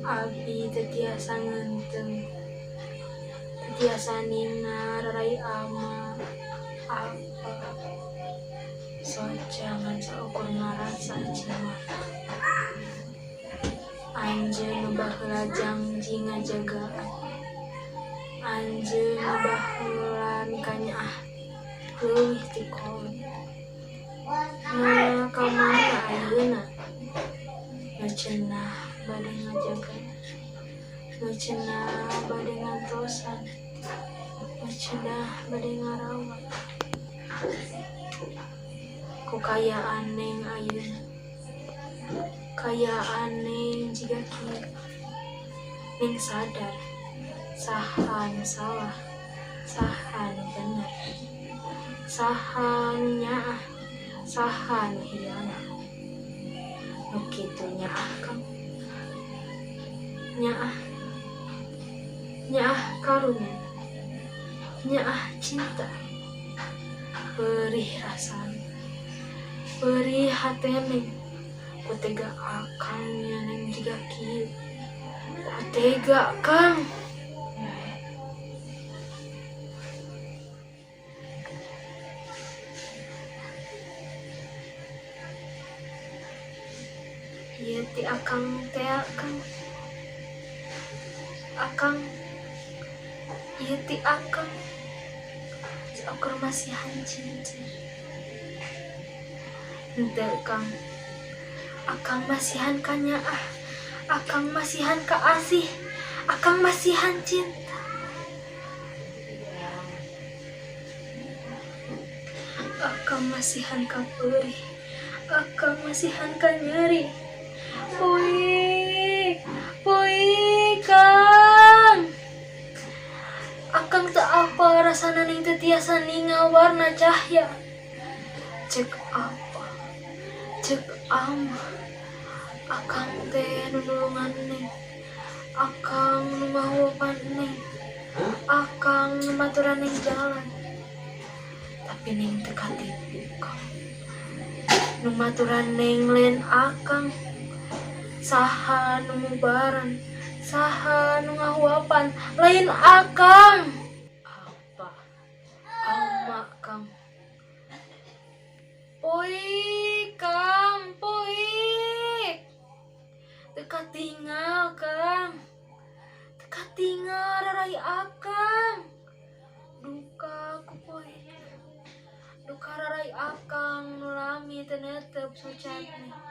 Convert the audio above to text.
Abi tetiasa ngenteng, tetiasa ningar rai ama apa sojangan saukur ngarasa cimat. Anjeun baheula janji ngajagaan, anjeun baheulan kanyaah leuwih ti kolot. Nah kamana ayeuna? Nu cenah bade ngajaga, nu cenah bade ngantosan, nu cenah bade ngarawat. Kukayaan neng ayeuna, kayaan neng jiga kieu. Neng sadar saha nu salah, saha nu bener, saha nu nyaah, saha nu hianat. Nu kitu nyaah Kang, nyaah, nyaah karunya, nyaah cinta, perih rasana, perih hateneng. Kutega akangnya neng jiga kieu, kutega Kang. Ieu ti akang teh Kang, akang ieu ti akang saukur masihan cincin. Henteu Kang, akang masihan ka nyaah, akang masihan ka asih, akang masihan cinta. Akang masihan ka perih, akang masihan ka nyeri. Poe, poe Kang. Akang teu apa rasana ning teu tiasa ningal warna cahya. Cek apa, cek ama, akang teh nu nulungan neng, akang nu ngahueupan neng, akang nu maturan neng jalan. Tapi neng teu katipu Kang, nu maturan neng lain akang. Saha nu mubaran, saha nu ngahuapan lain akang. Apa ama Kang? Poe Kang, poe. Teu katingal Kang, teu katingal rai akang. Duka ku poe, duka rai akang nu lami teu neuteup socatna.